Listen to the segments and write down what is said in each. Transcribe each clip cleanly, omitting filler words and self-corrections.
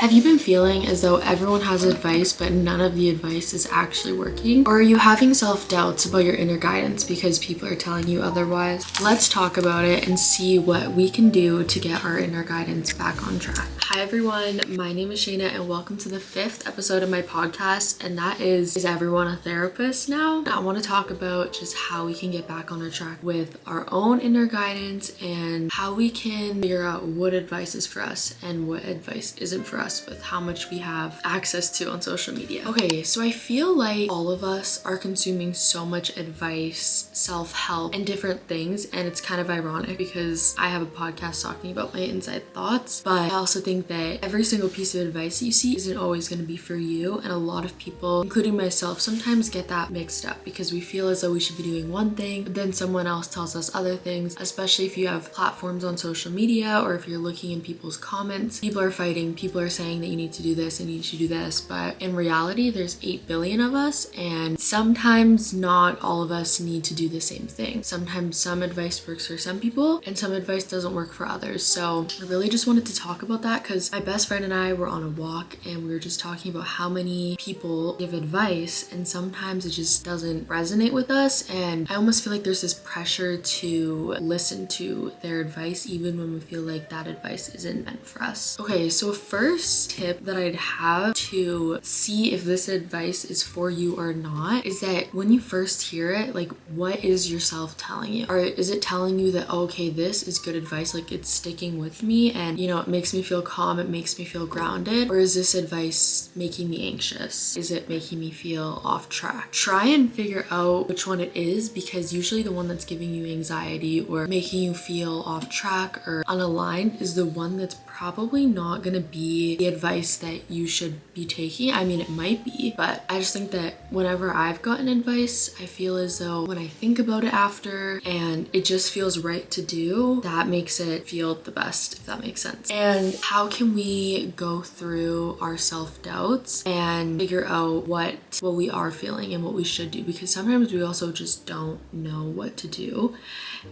Have you been feeling as though everyone has advice, but none of the advice is actually working? Or are you having self-doubts about your inner guidance because people are telling you otherwise? Let's talk about it and see what we can do to get our inner guidance back on track. Hi everyone, my name is Shayna and welcome to the 5th episode of my podcast, and that is everyone a therapist now? I want to talk about just how we can get back on our track with our own inner guidance and how we can figure out what advice is for us and what advice isn't for us with how much we have access to on social media. Okay, so I feel like all of us are consuming so much advice, self-help, and different things, and it's kind of ironic because I have a podcast talking about my inside thoughts, but I also think that every single piece of advice that you see isn't always going to be for you, and a lot of people, including myself, sometimes get that mixed up because we feel as though we should be doing one thing, but then someone else tells us other things, especially if you have platforms on social media or if you're looking in people's comments. People are fighting, people are saying that you need to do this and you need to do this, but in reality there's 8 billion of us, and sometimes not all of us need to do the same thing. Sometimes some advice works for some people and some advice doesn't work for others. So I really just wanted to talk about that because my best friend and I were on a walk and we were just talking about how many people give advice and sometimes it just doesn't resonate with us, and I almost feel like there's this pressure to listen to their advice even when we feel like that advice isn't meant for us. Okay, so first tip that I'd have to see if this advice is for you or not is that when you first hear it, like, what is yourself telling you? Or is it telling you that, oh, okay, this is good advice, like it's sticking with me and, you know, it makes me feel calm, it makes me feel grounded? Or is this advice making me anxious? Is it making me feel off track? Try and figure out which one it is, because usually the one that's giving you anxiety or making you feel off track or unaligned is the one that's probably not gonna be the advice that you should be taking. I mean, it might be, but I just think that whenever I've gotten advice, I feel as though when I think about it after and it just feels right to do, that makes it feel the best, if that makes sense. And how can we go through our self-doubts and figure out what we are feeling and what we should do? Because sometimes we also just don't know what to do.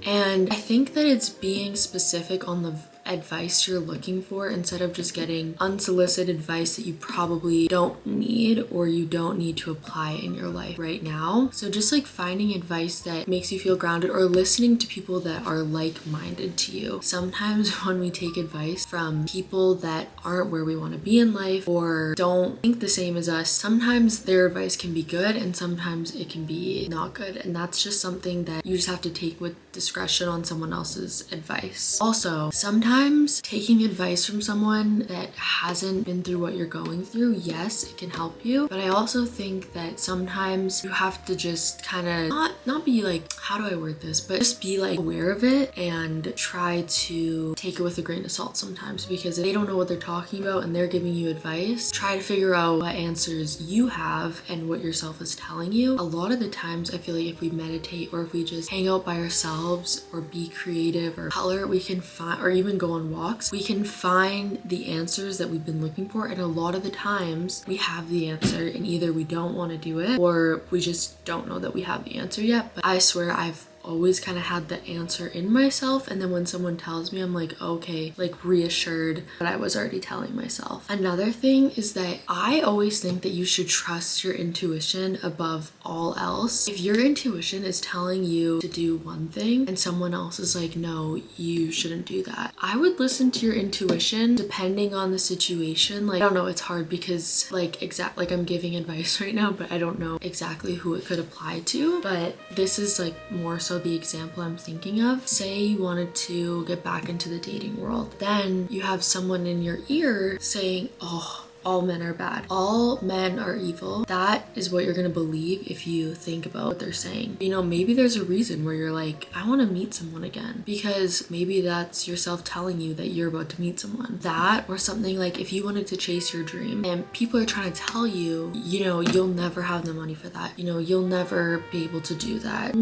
And I think that it's being specific on the advice you're looking for instead of just getting unsolicited advice that you probably don't need or you don't need to apply in your life right now. So just like finding advice that makes you feel grounded or listening to people that are like-minded to you. Sometimes when we take advice from people that aren't where we want to be in life or don't think the same as us, sometimes their advice can be good and sometimes it can be not good, and that's just something that you just have to take with discretion on someone else's advice. Also, sometimes taking advice from someone that hasn't been through what you're going through, yes, it can help you, but I also think that sometimes you have to just kind of not be like, how do I word this, but just be like aware of it and try to take it with a grain of salt sometimes, because if they don't know what they're talking about and they're giving you advice, try to figure out what answers you have and what yourself is telling you. A lot of the times I feel like if we meditate or if we just hang out by ourselves or be creative or color, we can find, or even go on walks, we can find the answers that we've been looking for. And a lot of the times we have the answer and either we don't want to do it or we just don't know that we have the answer yet. But I swear I've always kind of had the answer in myself, and then when someone tells me, I'm like, okay, like reassured that I was already telling myself. Another thing is that I always think that you should trust your intuition above all else. If your intuition is telling you to do one thing and someone else is like, no, you shouldn't do that, I would listen to your intuition depending on the situation. Like, I don't know, it's hard because like I'm giving advice right now, but I don't know exactly who it could apply to, but this is like more so the example I'm thinking of. Say you wanted to get back into the dating world, then you have someone in your ear saying, oh, all men are bad, all men are evil. That is what you're gonna believe if you think about what they're saying. You know, maybe there's a reason where you're like, I want to meet someone again, because maybe that's yourself telling you that you're about to meet someone. That, or something like if you wanted to chase your dream and people are trying to tell you, you know, you'll never have the money for that, you know, you'll never be able to do that.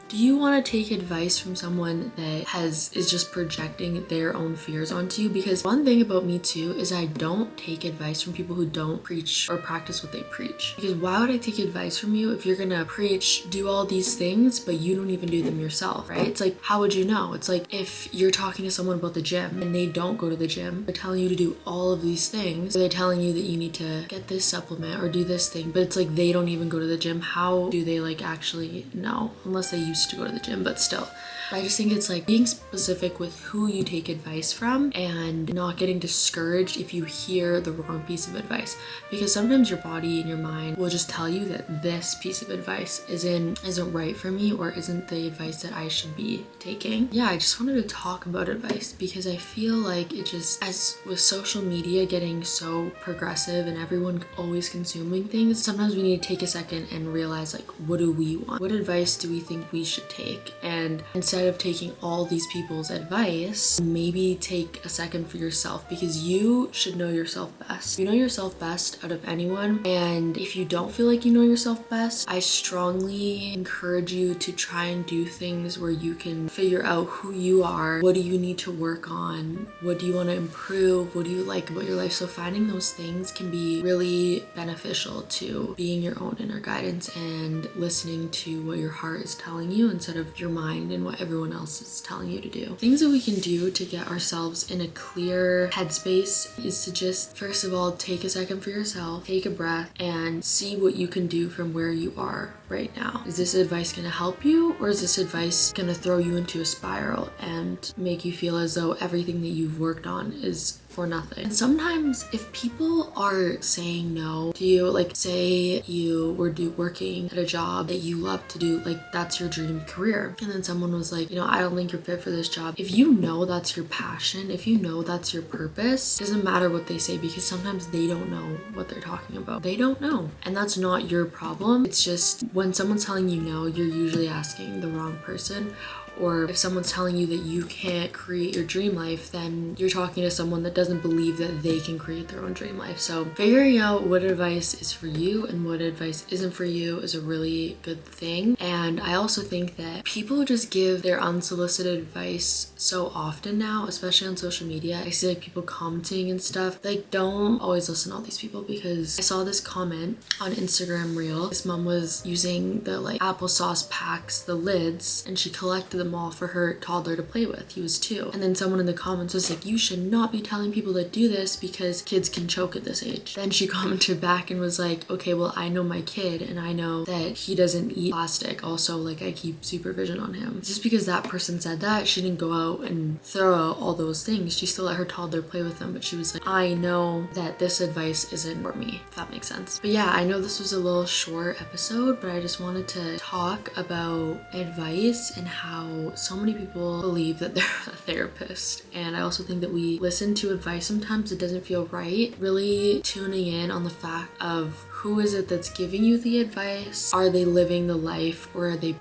Do you want to take advice from someone that is just projecting their own fears onto you? Because one thing about me too is I don't take advice from people who don't preach or practice what they preach. Because why would I take advice from you if you're gonna preach, do all these things, but you don't even do them yourself, right? It's like, how would you know? It's like if you're talking to someone about the gym and they don't go to the gym, they're telling you to do all of these things, or they're telling you that you need to get this supplement or do this thing, but it's like they don't even go to the gym. How do they like actually know? Unless they used to go to the gym, but still. I just think it's like being specific with who you take advice from and not getting discouraged if you hear the wrong piece of advice, because sometimes your body and your mind will just tell you that this piece of advice isn't right for me or isn't the advice that I should be taking. Yeah, I just wanted to talk about advice because I feel like it just, as with social media getting so progressive and everyone always consuming things, sometimes we need to take a second and realize like, what do we want? What advice do we think we should take? And instead of taking all these people's advice, maybe take a second for yourself, because you should know yourself best. You know yourself best out of anyone, and if you don't feel like you know yourself best, I strongly encourage you to try and do things where you can figure out who you are, what do you need to work on, what do you want to improve, what do you like about your life. So finding those things can be really beneficial to being your own inner guidance and listening to what your heart is telling you instead of your mind and what everyone else is telling you to do. Things that we can do to get ourselves in a clear headspace is to just, first of all, take a second for yourself, take a breath, and see what you can do from where you are right now. Is this advice going to help you, or is this advice going to throw you into a spiral and make you feel as though everything that you've worked on is for nothing? And sometimes if people are saying no to you, like say you were working at a job that you love to do, like that's your dream career, and then someone was like, you know, I don't think you're fit for this job. If you know that's your passion, if you know that's your purpose, it doesn't matter what they say, because sometimes they don't know what they're talking about. They don't know, and that's not your problem. It's just when someone's telling you no, you're usually asking the wrong person. Or if someone's telling you that you can't create your dream life, then you're talking to someone that doesn't believe that they can create their own dream life. So figuring out what advice is for you and what advice isn't for you is a really good thing. And I also think that people just give their unsolicited advice so often now, especially on social media. I see like people commenting and stuff. Like, don't always listen to all these people, because I saw this comment on Instagram Reel. This mom was using the like applesauce packs, the lids, and she collected them all for her toddler to play with. He was 2. And then someone in the comments was like, you should not be telling people to do this because kids can choke at this age. Then she commented back and was like, okay, well, I know my kid and I know that he doesn't eat plastic. Also, like, I keep supervision on him. Just because that person said that, she didn't go out and throw out all those things. She still let her toddler play with them, but she was like, I know that this advice isn't for me, if that makes sense. But yeah, I know this was a little short episode, but I just wanted to talk about advice and how so many people believe that they're a therapist. And I also think that we listen to advice sometimes that doesn't feel right. Really tuning in on the fact of who is it that's giving you the advice? Are they living the life, or are they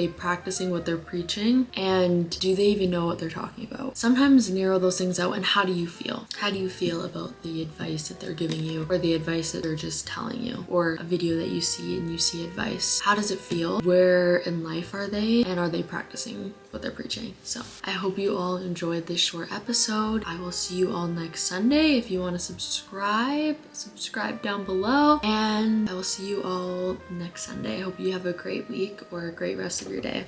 practicing what they're preaching? And do they even know what they're talking about? Sometimes narrow those things out. And how do you feel? How do you feel about the advice that they're giving you, or the advice that they're just telling you, or a video that you see and you see advice? How does it feel? Where in life are they? And are they practicing what they're preaching? So I hope you all enjoyed this short episode. I will see you all next Sunday. If you want to subscribe down below, and I will see you all next Sunday. I hope you have a great week or a great rest of your day.